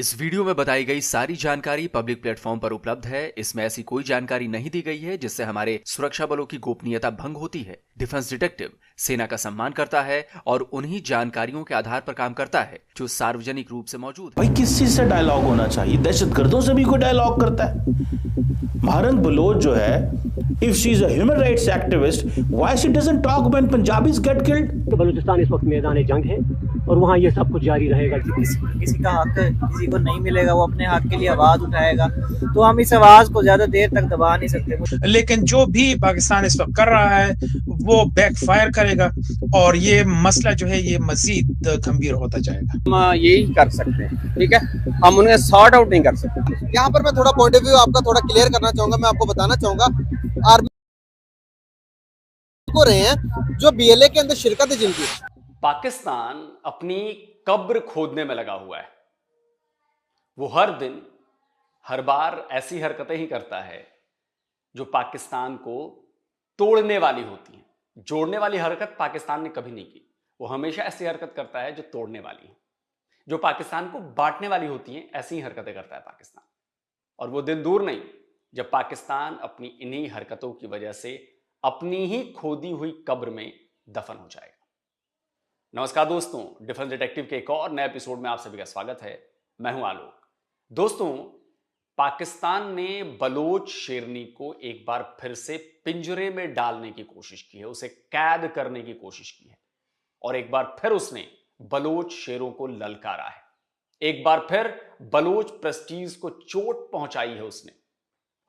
इस वीडियो में बताई गई सारी जानकारी पब्लिक प्लेटफॉर्म पर उपलब्ध है। इसमें ऐसी कोई जानकारी नहीं दी गई है जिससे हमारे सुरक्षा बलों की गोपनीयता भंग होती है। डिफेंस डिटेक्टिव सेना का सम्मान करता है और उन्हीं जानकारियों के आधार पर काम करता है जो सार्वजनिक रूप से मौजूद है। भाई किस चीज से डायलॉग होना चाहिए? दहशतगर्दों से भी कोई डायलॉग करता है? भारत बलोच जो है, if she is a human rights activist, why she doesn't talk when Punjabis get killed? तो बलूचिस्तान इस वक्त मैदान जंग है और वहाँ ये सब कुछ जारी रहेगा। किसी का हक किसी को नहीं मिलेगा, वो अपने हक के लिए आवाज उठाएगा, तो हम इस आवाज को ज्यादा देर तक दबा नहीं सकते। लेकिन जो भी पाकिस्तान इस वक्त कर रहा है वो बैकफायर करेगा और ये मसला जो है ये मजीद गंभीर होता जाएगा। हम यही कर सकते हैं, ठीक है, हम उन्हें सॉर्ट आउट नहीं कर सकते। यहाँ पर मैं थोड़ा पॉइंट ऑफ व्यू आपका थोड़ा क्लियर करना चाहूंगा। मैं आपको बताना चाहूंगा, आर्मी को रहे हैं जो बीएलए के अंदर शिरकत है जिनकी। पाकिस्तान अपनी कब्र खोदने में लगा हुआ है। वो हर दिन हर बार ऐसी हरकतें ही करता है जो पाकिस्तान को तोड़ने वाली होती हैं। जोड़ने वाली हरकत पाकिस्तान ने कभी नहीं की। वो हमेशा ऐसी हरकत करता है जो तोड़ने वाली है। जो पाकिस्तान को बांटने वाली होती हैं ऐसी ही हरकतें करता है पाकिस्तान। और वो दिन दूर नहीं जब पाकिस्तान अपनी इन्हीं हरकतों की वजह से अपनी ही खोदी हुई कब्र में दफन हो जाएगा। नमस्कार दोस्तों, डिफेंस डिटेक्टिव के एक और नए एपिसोड में आप सभी का स्वागत है। मैं हूं आलोक। दोस्तों, पाकिस्तान ने बलोच शेरनी को एक बार फिर से पिंजरे में डालने की कोशिश की है, उसे कैद करने की कोशिश की है और एक बार फिर उसने बलोच शेरों को ललकारा है। एक बार फिर बलोच प्रेस्टीज को चोट पहुंचाई है उसने।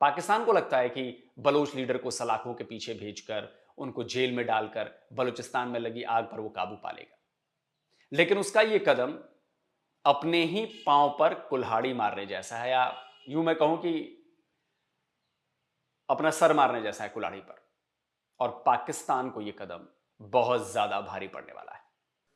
पाकिस्तान को लगता है कि बलोच लीडर को सलाखों के पीछे भेजकर उनको जेल में डालकर बलूचिस्तान में लगी आग पर वो काबू पा लेगा, लेकिन उसका ये कदम अपने ही पांव पर कुल्हाड़ी मारने जैसा है, या यूं मैं कहूं कि अपना सर मारने जैसा है कुल्हाड़ी पर। और पाकिस्तान को यह कदम बहुत ज्यादा भारी पड़ने वाला है।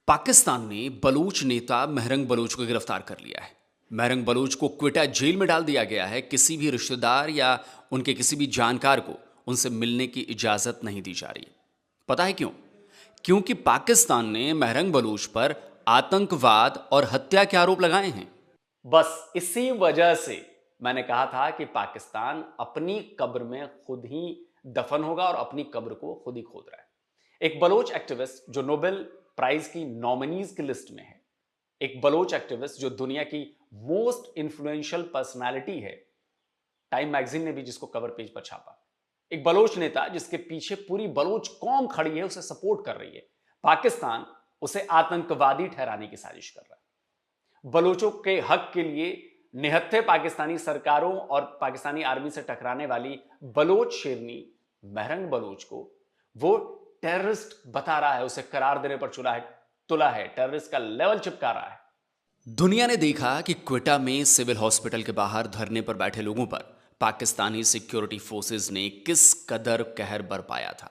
पाकिस्तान ने बलूच नेता महरंग बलूच को गिरफ्तार कर लिया है। महरंग बलूच को क्वेटा जेल में डाल दिया गया है। किसी भी रिश्तेदार या उनके किसी भी जानकार को उनसे मिलने की इजाजत नहीं दी जा रही। पता है क्यों? क्योंकि पाकिस्तान ने महरंग बलूच पर आतंकवाद और हत्या के आरोप लगाए हैं। बस इसी वजह से मैंने कहा था कि पाकिस्तान अपनी कब्र में खुद ही दफन होगा और अपनी कब्र को खुद ही खोद रहा है। एक बलोच एक्टिविस्ट जो नोबेल प्राइज की नॉमिनीज की लिस्ट में है, एक बलोच एक्टिविस्ट जो दुनिया की मोस्ट इंफ्लुएंशियल पर्सनालिटी है, टाइम मैगजीन ने भी जिसको कवर पेज पर छापा, एक बलोच नेता जिसके पीछे पूरी बलोच कौम खड़ी है, उसे सपोर्ट कर रही है। पाकिस्तान उसे आतंकवादी ठहराने की साजिश कर रहा है। बलोचों के हक के लिए निहत्थे पाकिस्तानी सरकारों और पाकिस्तानी आर्मी से टकराने वाली बलोच शेरनी महरंग बलोच को वो टेररिस्ट बता रहा है, उसे करार देने पर तुला है, टेररिस्ट का लेवल चिपका रहा है। दुनिया ने देखा कि क्वेटा में सिविल हॉस्पिटल के बाहर धरने पर बैठे लोगों पर पाकिस्तानी सिक्योरिटी फोर्सेस ने किस कदर कहर बरपाया था।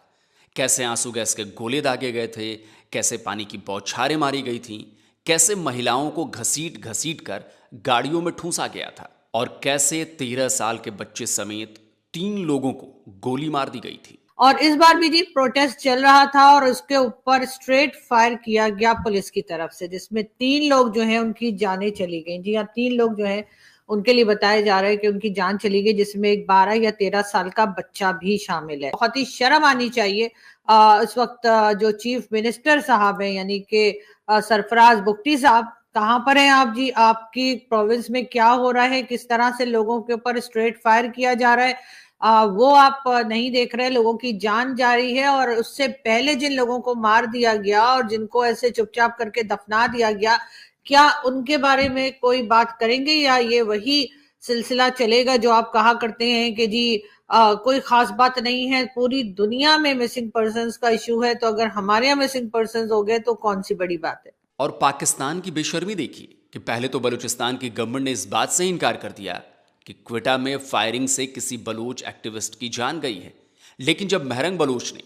कैसे आंसू गैस के गोले दागे गए थे, कैसे पानी की बौछारें मारी गई थीं, कैसे महिलाओं को घसीट घसीट कर गाड़ियों में ठूंसा गया था और कैसे 13 साल के बच्चे समेत 3 लोगों को गोली मार दी गई थी। और इस बार भी जी प्रोटेस्ट चल रहा था और उसके ऊपर स्ट्रेट फायर किया गया पुलिस की तरफ से, जिसमें 3 लोग जो हैं उनकी जानें चली गई। जी हाँ, 3 लोग जो हैं उनके लिए बताया जा रहा है कि उनकी जान चली गई, जिसमें एक 12 या 13 साल का बच्चा भी शामिल है। बहुत ही शर्म आनी चाहिए। इस वक्त जो चीफ मिनिस्टर साहब हैं यानी कि सरफराज बुगटी साहब, कहाँ पर हैं आप जी? आपकी प्रोविंस में क्या हो रहा है? किस तरह से लोगों के ऊपर स्ट्रेट फायर किया जा रहा है वो आप नहीं देख रहे। लोगों की जान जा रही है और उससे पहले जिन लोगों को मार दिया गया और जिनको ऐसे चुपचाप करके दफना दिया गया, क्या उनके बारे में कोई बात करेंगे या ये वही सिलसिला चलेगा जो आप कहा करते हैं कि जी कोई खास बात नहीं है, पूरी दुनिया में मिसिंग पर्संस का इशू है, तो अगर हमारे यहाँ मिसिंग पर्संस हो गए तो कौन सी बड़ी बात है। और पाकिस्तान की बेशर्मी देखिए कि पहले तो बलूचिस्तान की गवर्नमेंट ने इस बात से इनकार कर दिया कि क्वेटा में फायरिंग से किसी बलूच एक्टिविस्ट की जान गई है, लेकिन जब महरंग बलूच ने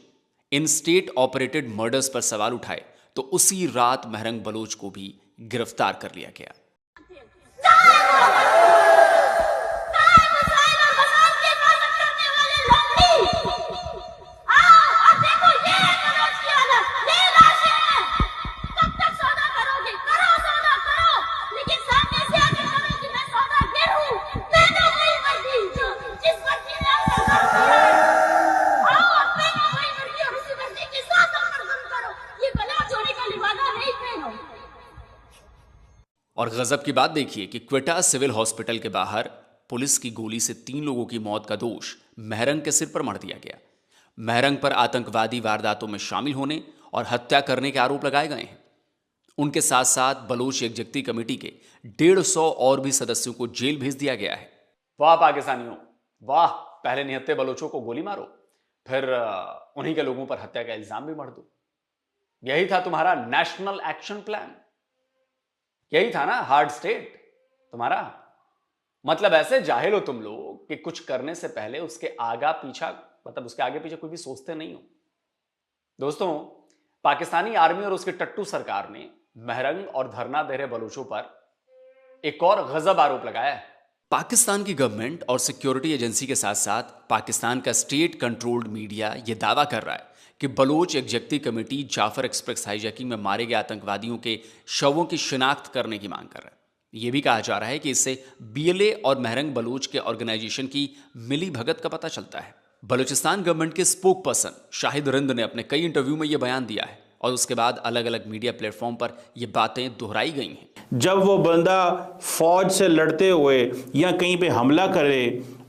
इन स्टेट ऑपरेटेड मर्डर्स पर सवाल उठाए तो उसी रात महरंग बलूच को भी गिरफ्तार कर लिया गया। कब तक सौदा करोगे? करो सौदा करो, लेकिन सामने से आके करो कि मैं और गजब की बात देखिए कि क्वेटा सिविल हॉस्पिटल के बाहर पुलिस की गोली से 3 लोगों की मौत का दोष महरंग के सिर पर मढ़ दिया गया। महरंग पर आतंकवादी वारदातों में शामिल होने और हत्या करने के आरोप लगाए गए हैं। उनके साथ साथ बलोच एकजगती कमेटी के 150 और भी सदस्यों को जेल भेज दिया गया है। वाह पाकिस्तानियों, वाह! पहले निहत्थे बलोचों को गोली मारो, फिर उन्हीं के लोगों पर हत्या का इल्जाम भी मढ़ दो। यही था तुम्हारा नेशनल एक्शन प्लान, यही था ना हार्ड स्टेट तुम्हारा। मतलब ऐसे जाहिल हो तुम लोग कि कुछ करने से पहले उसके आगे पीछे कोई भी सोचते नहीं हो। दोस्तों, पाकिस्तानी आर्मी और उसकी टट्टू सरकार ने महरंग और धरना दे रहे बलूचों पर एक और गजब आरोप लगाया है। पाकिस्तान की गवर्नमेंट और सिक्योरिटी एजेंसी के साथ साथ पाकिस्तान का स्टेट कंट्रोल्ड मीडिया यह दावा कर रहा है कि Baloch Ekjehti committee Jaffar express hijacking में मारे गए आतंकवादियों के शवों की शिनाख्त करने की मांग कर रहा है। यह भी कहा जा रहा है कि इससे बीएलए और महरंग बलूच के ऑर्गेनाइजेशन की मिली भगत का पता चलता है। बलूचिस्तान गवर्नमेंट के स्पोक पर्सन शाहिद रिंद ने अपने कई इंटरव्यू में यह बयान दिया है और उसके बाद अलग अलग मीडिया प्लेटफॉर्म पर यह बातें दोहराई गई हैं। जब वो बंदा फौज से लड़ते हुए या कहीं पे हमला करे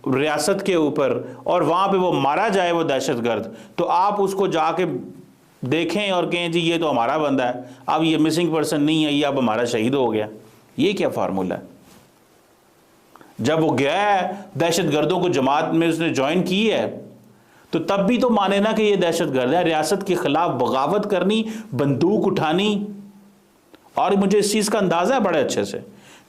रियासत के ऊपर और वहाँ पे वो मारा जाए वो दहशतगर्द, तो आप उसको जाके देखें और कहें जी ये तो हमारा बंदा है, अब ये मिसिंग पर्सन नहीं है, ये अब हमारा शहीद हो गया। ये क्या फार्मूला है? जब वो गया है दहशतगर्दों को जमात में उसने ज्वाइन की है तो तब भी तो माने ना कि ये दहशतगर्द है। रियासत के खिलाफ बगावत करनी, बंदूक उठानी। और मुझे इस चीज़ का अंदाज़ा है बड़े अच्छे से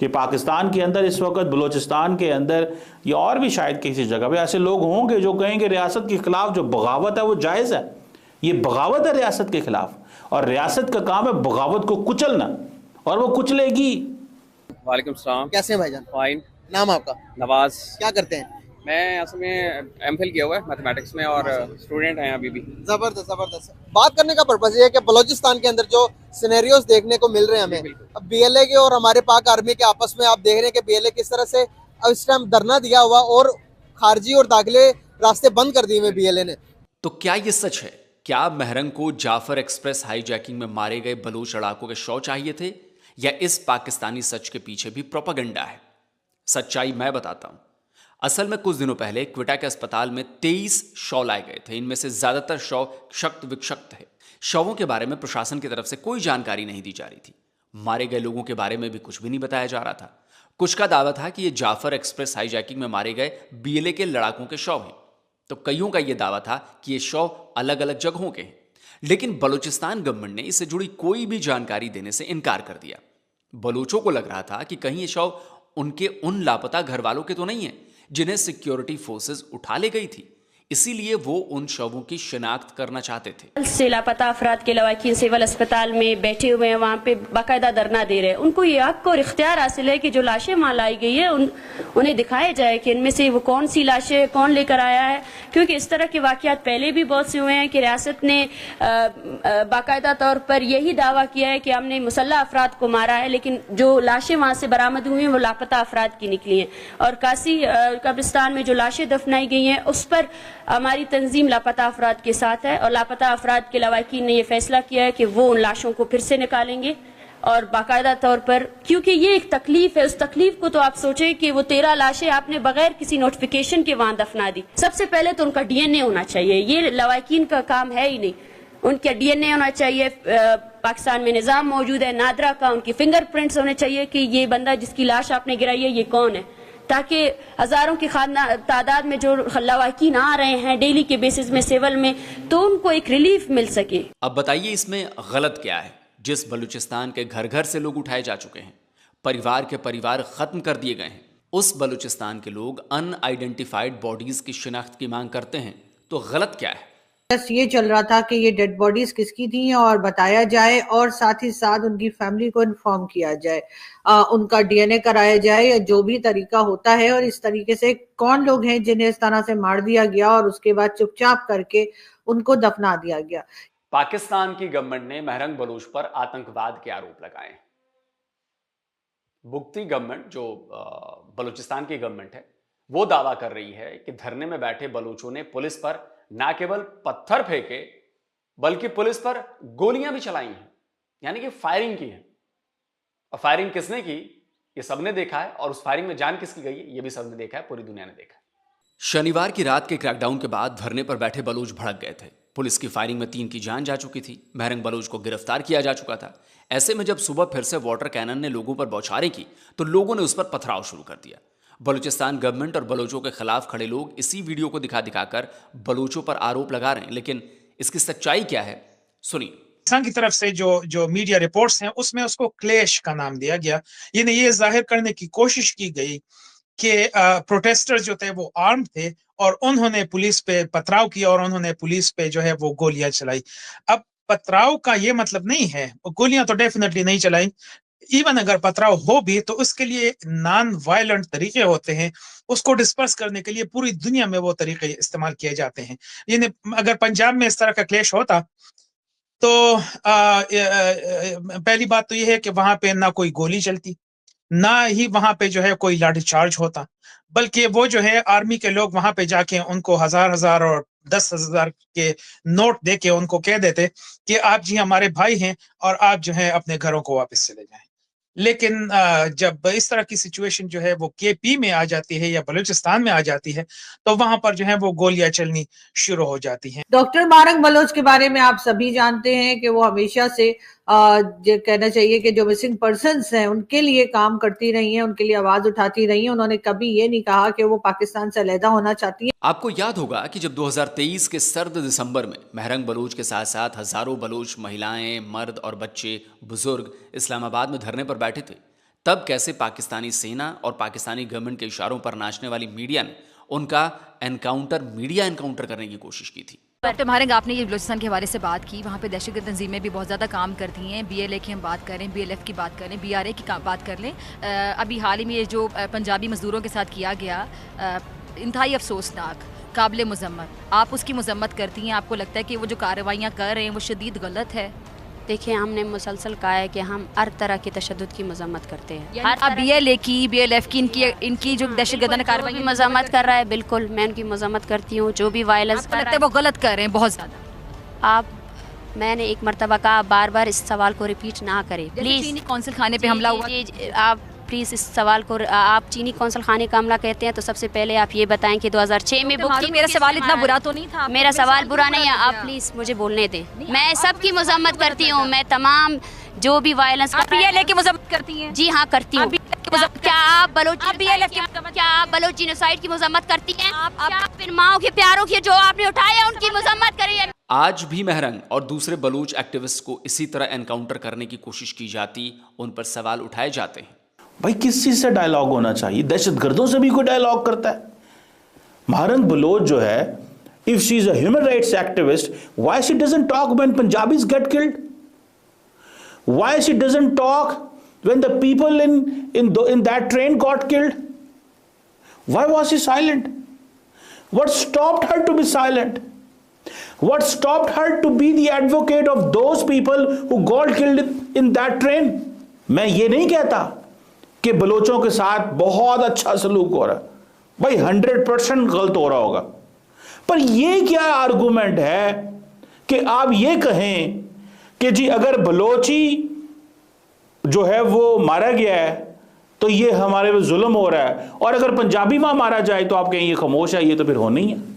कि पाकिस्तान के अंदर इस वक्त बलूचिस्तान के अंदर या और भी शायद किसी जगह पे ऐसे लोग होंगे जो कहेंगे रियासत के खिलाफ जो बगावत है वो जायज़ है। ये बगावत है रियासत के खिलाफ, और रियासत का काम है बगावत को कुचलना, और वो कुचलेगी। वालेकुम सलाम। कैसे हैं भाईजान? फाइन। नाम आपका? नवाज। क्या करते हैं? मैं असल में एमफिल किया हुआ है मैथमेटिक्स में और स्टूडेंट हैं अभी भी। जबरदस्त जबरदस्त। बात करने का पर्पज ये है कि बलूचिस्तान के अंदर जो सिनेरियोज देखने को मिल रहे हैं हमें, अब बीएलए के और हमारे पाक आर्मी के आपस में आप देख रहे हैं कि बीएलए किस तरह से अब इस टाइम धरना दिया हुआ और खारजी और दाखिले रास्ते बंद कर दिए हुए बीएलए ने। तो क्या ये सच है? क्या महरंग को जाफर एक्सप्रेस हाईजैकिंग में मारे गए बलूच लड़ाकों के शव चाहिए थे, या इस पाकिस्तानी सच के पीछे भी प्रोपेगेंडा है? सच्चाई मैं बताता हूं। असल में कुछ दिनों पहले क्वेटा के अस्पताल में 23 शव लाए गए थे। इनमें से ज्यादातर शव क्षत विक्षत थे। शवों के बारे में प्रशासन की तरफ से कोई जानकारी नहीं दी जा रही थी। मारे गए लोगों के बारे में भी कुछ भी नहीं बताया जा रहा था। कुछ का दावा था कि ये जाफर एक्सप्रेस हाईजैकिंग में मारे गए बीएलए के लड़ाकों के शव हैं, तो कईयों का यह दावा था कि ये शव अलग अलग जगहों के हैं। लेकिन बलूचिस्तान गवर्नमेंट ने इससे जुड़ी कोई भी जानकारी देने से इनकार कर दिया। बलूचों को लग रहा था कि कहीं ये शव उनके उन लापता घर वालों के तो नहीं है जिन्हें सिक्योरिटी फोर्सेस उठा ले गई थी, इसीलिए वो उन शवों की शिनाख्त करना चाहते थे। से लापता अफराद के लवाकिन सिविल अस्पताल में बैठे हुए हैं, वहाँ पे बाकायदा धरना दे रहे हैं। उनको ये हक और इख्तियार हासिल है कि जो लाशें वहाँ लाई गई है उन्हें दिखाया जाए कि इनमें से वो कौन सी लाशें कौन लेकर आया है, क्योंकि इस तरह के वाकयात पहले भी बहुत से हुए हैं कि रियासत ने बाकायदा तौर पर यही दावा किया है कि हमने मुसल्लह अफराद को मारा है, लेकिन जो लाशें वहाँ से बरामद हुई हैं वो लापता अफराद की निकली हैं। और कासी कब्रिस्तान में जो लाशें दफनाई गई हैं उस पर हमारी तंजीम लापता अफराद के साथ है, और लापता अफराद के लवाकिन ने यह फैसला किया है कि वो उन लाशों को फिर से निकालेंगे और बाकायदा तौर पर, क्योंकि ये एक तकलीफ है। उस तकलीफ को तो आप सोचें कि वो 13 लाशें आपने बगैर किसी नोटिफिकेशन के वहां दफना दी। सबसे पहले तो उनका डीएनए होना चाहिए, ये लवाकिन का काम है ही नहीं। उनका डीएनए होना चाहिए, पाकिस्तान में निजाम मौजूद है नादरा का, उनकी फिंगरप्रिंट्स होने चाहिए कि ये बंदा जिसकी लाश आपने गिराई है ये कौन है, ताकि हजारों की तादाद में जो लवाकिन आ रहे हैं डेली के बेसिस में सिविल में, तो उनको एक रिलीफ मिल सके। अब बताइए इसमें गलत क्या है? जिस बलूचिस्तान के घर घर से लोग उठाए जा चुके हैं, परिवार के परिवार खत्म कर दिए गए हैं, उस बलूचिस्तान के लोग अनआइडेंटिफाइड बॉडीज की शिनाख्त की मांग करते हैं, तो गलत क्या है? बस ये चल रहा था कि ये डेड बॉडीज किसकी थी और बताया जाए, और साथ ही साथ उनकी फैमिली को इन्फॉर्म किया जाए, उनका डीएनए कराया जाए या जो भी तरीका होता है, और इस तरीके से कौन लोग हैं जिन्हें इस तरह से मार दिया गया और उसके बाद चुपचाप करके उनको दफना दिया गया। पाकिस्तान की गवर्नमेंट ने महरंग बलूच पर आतंकवाद के आरोप लगाए। बुगती गवर्नमेंट जो बलूचिस्तान की गवर्नमेंट है वो दावा कर रही है कि धरने में बैठे बलूचों ने पुलिस पर ना केवल पत्थर फेंके बल्कि पुलिस पर गोलियां भी चलाई हैं, यानी कि फायरिंग की है। और फायरिंग किसने की ये सबने देखा है, और उस फायरिंग में जान किसकी गई है ये भी सबने देखा है, पूरी दुनिया ने देखा है। शनिवार की रात के क्रैकडाउन के बाद धरने पर बैठे बलूच भड़क गए थे। पुलिस की फायरिंग में 3 की जान जा चुकी थी। महरंग बलूच को गिरफ्तार किया जा चुका था। ऐसे में जब सुबह फिर से वाटर कैनन ने लोगों पर बौछारें की तो लोगों ने उस पर पथराव शुरू कर दिया। बलूचिस्तान गवर्नमेंट और बलूचों के खिलाफ खड़े लोग इसी वीडियो को दिखाकर बलूचों पर आरोप लगा रहे हैं, लेकिन इसकी सच्चाई क्या है सुनिए। पाकिस्तान की तरफ से जो मीडिया रिपोर्ट्स हैं उसमें उसको क्लेश का नाम दिया गया। ये जाहिर करने की कोशिश की गई कि प्रोटेस्टर्स जो थे वो आर्म्ड थे और उन्होंने पुलिस पे पथराव किया और उन्होंने पुलिस पे जो है वो गोलियां चलाई। अब पथराव का ये मतलब नहीं है, गोलियां तो डेफिनेटली नहीं चलाई। इवन अगर पथराव हो भी तो उसके लिए नॉन वायलेंट तरीके होते हैं, उसको डिस्पर्स करने के लिए पूरी दुनिया में वो तरीके इस्तेमाल किए जाते हैं। यानी अगर पंजाब में इस तरह का क्लेश होता तो पहली बात तो ये है कि वहां पे ना कोई गोली चलती, ना ही वहां पे जो है कोई लाठीचार्ज होता, बल्कि वो जो है आर्मी के लोग वहां पे जाके उनको 1000 और 10,000 के नोट देके उनको कह देते कि आप जी हमारे भाई हैं और आप जो है अपने घरों को वापस चले जाएं। लेकिन जब इस तरह की सिचुएशन जो है वो केपी में आ जाती है या बलूचिस्तान में आ जाती है तो वहां पर जो है वो गोलियां चलनी शुरू हो जाती हैं। डॉक्टर महरंग बलोच के बारे में आप सभी जानते हैं कि वो हमेशा से जो कहना चाहिए कि जो मिसिंग पर्सन्स हैं उनके लिए काम करती रही हैं, उनके लिए आवाज उठाती रही हैं। उन्होंने कभी ये नहीं कहा कि वो पाकिस्तान से अलहदा होना चाहती हैं। आपको याद होगा कि जब 2023 के सर्द दिसंबर में महरंग बलूच के साथ साथ हजारों बलूच महिलाएं, मर्द और बच्चे, बुजुर्ग इस्लामाबाद में धरने पर बैठे थे, तब कैसे पाकिस्तानी सेना और पाकिस्तानी गवर्नमेंट के इशारों पर नाचने वाली मीडिया ने उनका मीडिया एनकाउंटर करने की कोशिश की थी। डॉक्टर महरंग, आपने ये बलूचिस्तान के हवाले से बात की, वहाँ पे दहशतगर्द तंजीमें भी बहुत ज़्यादा काम करती हैं। BLA की हम बात करें, BLF की बात करें, BRA की बात कर लें, अभी हाल ही में जो पंजाबी मजदूरों के साथ किया गया इंतहाई अफसोसनाक, काबिल मजम्मत। आप उसकी मजम्मत करती हैं, आपको लगता है कि वो जो कार्रवाइयाँ कर रहे हैं वो शदीद गलत है? देखिए, हमने मुसलसल कहा है कि हम हर तरह की तशद्दुद की मजम्मत करते हैं। हर BLA की, BLF की, इनकी जो दहशतगर्दाना कार्रवाई मजम्मत कर रहा है, बिल्कुल मैं उनकी मजम्मत करती हूँ। जो भी वायलेंस लगता है वो गलत कर रहे हैं बहुत ज़्यादा। मैंने एक मरतबा कहा, बार बार इस सवाल को रिपीट ना करें प्लीज़। चीनी कौंसल खाने पे हमला हुआ, आप प्लीज़ इस सवाल को, आप चीनी कौंसल खाने का हमला कहते हैं तो सबसे पहले आप ये बताएं कि 2006 में मेरा सवाल इतना बुरा तो नहीं था। मेरा सवाल बुरा नहीं है, आप प्लीज़ मुझे बोलने दें। मैं सबकी मजम्मत करती हूँ, मैं तमाम जो भी वायलेंस BLA की मजम्मत करती हैं? जी हाँ, करती हूँ। क्या आप बलोच जीनोसाइड की मजम्मत करती हैं? क्या आप इन माओं के प्यारों के जो आपने उठाए उनकी मजम्मत करिए? आज भी महरंग और दूसरे बलूच एक्टिविस्ट को इसी तरह एनकाउंटर करने की कोशिश की जाती, उन पर सवाल उठाए जाते हैं। भाई किस चीज से डायलॉग होना चाहिए? दहशतगर्दों से भी कोई डायलॉग करता है? महरंग बलोच जो है, if she is a human rights activist, why she doesn't talk when Punjabis get killed? Why she doesn't talk when the people in that train got killed? Why was she silent? What stopped her to be silent? What stopped her to be the advocate of those people who got killed in that train? मैं ये नहीं कहता कि बलोचों के साथ बहुत अच्छा सलूक हो रहा है, भाई 100% गलत हो रहा होगा, पर ये क्या आर्गुमेंट है कि आप ये कहें कि जी अगर बलोची जो है वो मारा गया है तो ये हमारे पे जुल्म हो रहा है, और अगर पंजाबी वहां मारा जाए तो आप कहें ये खामोश है, ये तो फिर होना ही है।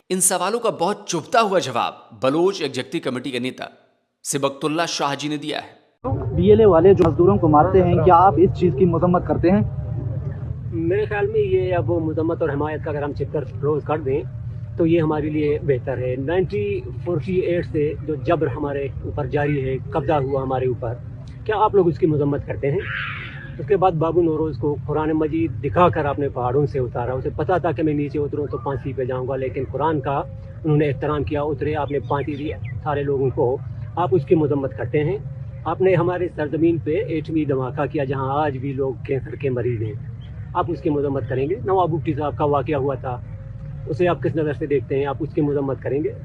इन सवालों का बहुत चुभता हुआ जवाब बलोच एग्जीक्यूटिव कमेटी के नेता सिबकतुल्ला शाह जी ने दिया है। BLA वाले जो मजदूरों को मारते हैं, क्या आप इस चीज की मजम्मत करते हैं? मेरे ख्याल में ये अब मजम्मत और हिमायत का अगर हम चैप्टर क्लोज कर दें तो ये हमारे लिए बेहतर है। 1948 से जो जबर हमारे ऊपर जारी है, कब्जा हुआ हमारे ऊपर, क्या आप लोग उसकी मजम्मत करते हैं? उसके बाद बाबू नौरोज़ को कुरान मजीद दिखाकर आपने पहाड़ों से उतारा। उसे पता था कि मैं नीचे उतरूँ तो फांसी पे जाऊंगा, लेकिन कुरान का उन्होंने एहतराम किया, उतरे, आपने फांसी दी सारे लोगों को। आप उसकी मजम्मत करते हैं। आपने हमारे सरजमीन पे एटमी धमाका किया जहां आज भी लोग कैंसर के मरीज हैं, आप उसकी मजम्मत करेंगे? नवाब भुट्टी साहब का वाक़या हुआ था, उसे आप किस नज़र से देखते हैं? आप उसकी मजम्मत करेंगे?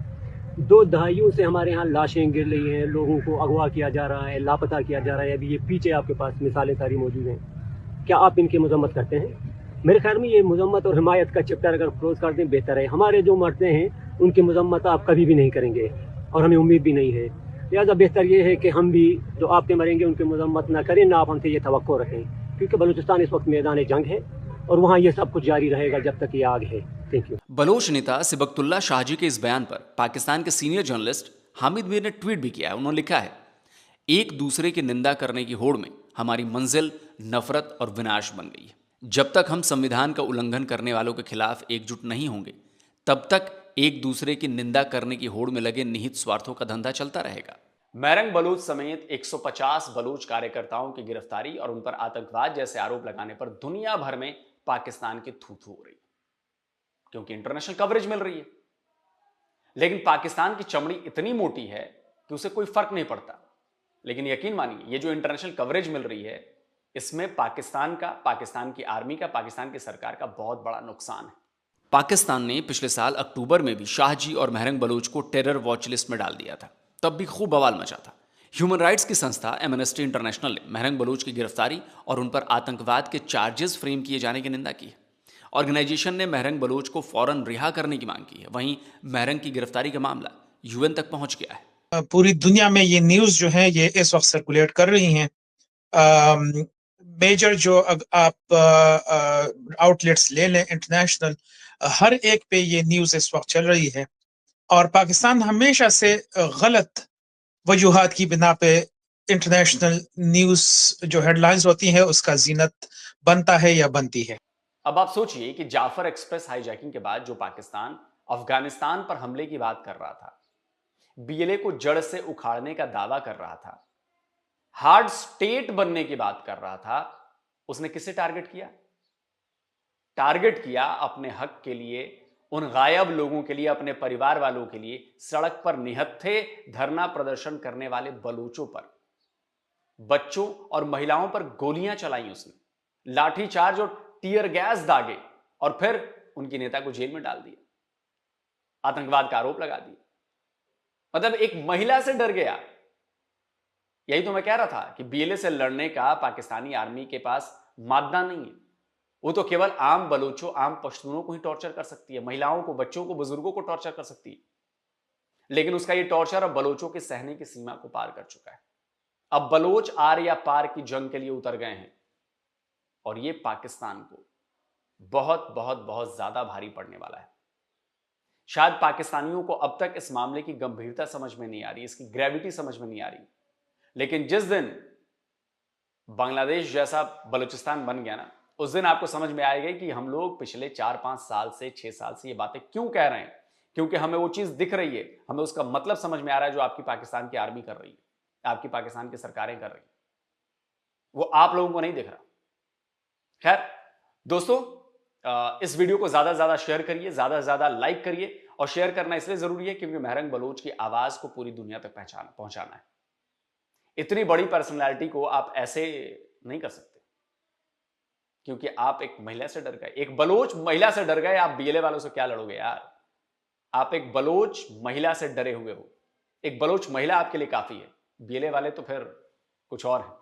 2 दहाइयों से हमारे यहाँ लाशें गिर रही हैं, लोगों को अगवा किया जा रहा है, लापता किया जा रहा है। अभी ये पीछे आपके पास मिसालें सारी मौजूद हैं। क्या आप इनकी मजम्मत करते हैं? मेरे ख्याल में ये मजम्मत और हिमायत का चैप्टर अगर क्लोज कर दें बेहतर है। हमारे जो मरते हैं उनकी मजम्मत आप कभी भी नहीं करेंगे और हमें उम्मीद भी नहीं है। लिहाजा बेहतर ये है कि हम भी जो आपके मरेंगे उनकी मजम्मत ना करें, ना आप हमसे ये तवक्को रखें, क्योंकि बलूचिस्तान इस वक्त मैदान जंग है और वहाँ ये सब कुछ जारी रहेगा जब तक ये आग है। Thank you. बलोच नेता सिबकतुल्ला शाहजी के इस बयान पर पाकिस्तान के सीनियर जर्नलिस्ट हामिद मीर ने ट्वीट भी किया है। उन्होंने लिखा है, एक दूसरे की निंदा करने की होड़ में हमारी मंजिल नफरत और विनाश बन गई है। जब तक हम संविधान का उल्लंघन करने वालों के खिलाफ एकजुट नहीं होंगे, तब तक एक दूसरे की निंदा करने की होड़ में लगे निहित स्वार्थों का धंधा चलता रहेगा। महरंग बलूच समेत 150 बलूच कार्यकर्ताओं की गिरफ्तारी और उन पर आतंकवाद जैसे आरोप लगाने पर दुनिया भर में पाकिस्तान की थू-थू हो रही है, क्योंकि इंटरनेशनल कवरेज मिल रही है। लेकिन पाकिस्तान की चमड़ी इतनी मोटी है कि उसे कोई फर्क नहीं पड़ता। लेकिन यकीन मानिए, ये जो इंटरनेशनल कवरेज मिल रही है, इसमें पाकिस्तान का, पाकिस्तान की आर्मी का, पाकिस्तान की सरकार का बहुत बड़ा नुकसान है। पाकिस्तान ने पिछले साल अक्टूबर में भी शाहजी और महरंग बलूच को टेरर वॉच लिस्ट में डाल दिया था। तब भी खूब बवाल मचा था। ह्यूमन राइट्स की संस्था एमनेस्टी इंटरनेशनल ने महरंग बलूच की गिरफ्तारी और उन पर आतंकवाद के चार्जेस फ्रेम किए जाने की निंदा की है। ऑर्गेनाइजेशन ने महरंग बलूच को फौरन रिहा करने की मांग की है। वहीं महरंग की गिरफ्तारी का मामला यूएन तक पहुंच गया है। पूरी दुनिया में ये न्यूज जो है ये इस वक्त सर्कुलेट कर रही हैं। मेजर जो आप आउटलेट्स ले लें इंटरनेशनल, हर एक पे ये न्यूज इस वक्त चल रही है। और पाकिस्तान हमेशा से गलत वजूहात की बिना पे इंटरनेशनल न्यूज जो हेडलाइंस होती है उसका जीनत बनता है या बनती है। अब आप सोचिए कि जाफर एक्सप्रेस हाईजैकिंग के बाद जो पाकिस्तान अफगानिस्तान पर हमले की बात कर रहा था, बीएलए को जड़ से उखाड़ने का दावा कर रहा था, हार्ड स्टेट बनने की बात कर रहा था, उसने किसे टारगेट किया? टारगेट किया अपने हक के लिए, उन गायब लोगों के लिए, अपने परिवार वालों के लिए, सड़क पर निहत्थे धरना प्रदर्शन करने वाले बलूचों पर, बच्चों और महिलाओं पर गोलियां चलाई उसने, लाठीचार्ज और टीयर गैस दागे और फिर उनकी नेता को जेल में डाल दिया, आतंकवाद का आरोप लगा दिया। मतलब एक महिला से डर गया। यही तो मैं कह रहा था कि बीएलए से लड़ने का पाकिस्तानी आर्मी के पास मादा नहीं है। वो तो केवल आम बलूचों, आम पश्तूनों को ही टॉर्चर कर सकती है, महिलाओं को, बच्चों को, बुजुर्गों को टॉर्चर कर सकती है। लेकिन उसका ये टॉर्चर अब बलोचों के सहने की सीमा को पार कर चुका है। अब बलोच आर या पार की जंग के लिए उतर गए हैं और ये पाकिस्तान को बहुत बहुत बहुत ज्यादा भारी पड़ने वाला है। शायद पाकिस्तानियों को अब तक इस मामले की गंभीरता समझ में नहीं आ रही, इसकी ग्रेविटी समझ में नहीं आ रही। लेकिन जिस दिन बांग्लादेश जैसा बलूचिस्तान बन गया ना, उस दिन आपको समझ में आएगा कि हम लोग पिछले 4-5 साल से, 6 साल से ये बातें क्यों कह रहे हैं। क्योंकि हमें वो चीज दिख रही है, हमें उसका मतलब समझ में आ रहा है जो आपकी पाकिस्तान की आर्मी कर रही है, आपकी पाकिस्तान की सरकारें कर रही है, वो आप लोगों को नहीं दिख रहा। खैर दोस्तों, इस वीडियो को ज्यादा से ज्यादा शेयर करिए, ज्यादा से ज्यादा लाइक करिए। और शेयर करना इसलिए जरूरी है क्योंकि महरंग बलूच की आवाज को पूरी दुनिया तक पहुंचाना है। इतनी बड़ी पर्सनैलिटी को आप ऐसे नहीं कर सकते, क्योंकि आप एक महिला से डर गए, एक बलोच महिला से डर गए। आप बीएलए वालों से क्या लड़ोगे यार? आप एक बलोच महिला से डरे हुए हो। एक बलोच महिला आपके लिए काफी है, बीएलए वाले तो फिर कुछ और है।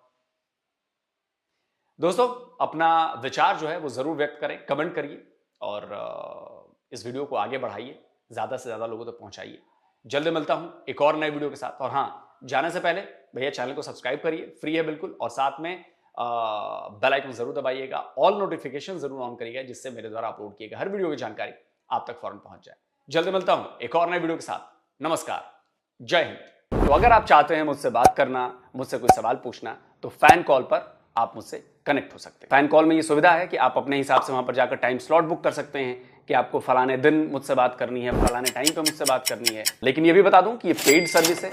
दोस्तों, अपना विचार जो है वो जरूर व्यक्त करें, कमेंट करिए और इस वीडियो को आगे बढ़ाइए, ज्यादा से ज्यादा लोगों तक पहुंचाइए। जल्द मिलता हूं एक और नए वीडियो के साथ। और हाँ, जाने से पहले भैया चैनल को सब्सक्राइब करिए, फ्री है बिल्कुल, और साथ में बेल आइकन जरूर दबाइएगा, ऑल नोटिफिकेशन जरूर ऑन करिएगा, जिससे मेरे द्वारा अपलोड किए गए हर वीडियो की जानकारी आप तक फौरन पहुंच जाए। जल्द मिलता हूं एक और नए वीडियो के साथ। नमस्कार, जय हिंद। तो अगर आप चाहते हैं मुझसे बात करना, मुझसे कोई सवाल पूछना, तो फैन कॉल पर आप मुझसे कनेक्ट हो सकते हैं। फैन कॉल में ये सुविधा है कि आप अपने हिसाब से वहां पर जाकर टाइम स्लॉट बुक कर सकते हैं कि आपको फलाने दिन मुझसे बात करनी है, फलाने टाइम पे मुझसे बात करनी है। लेकिन ये भी बता दूं कि ये पेड सर्विस है,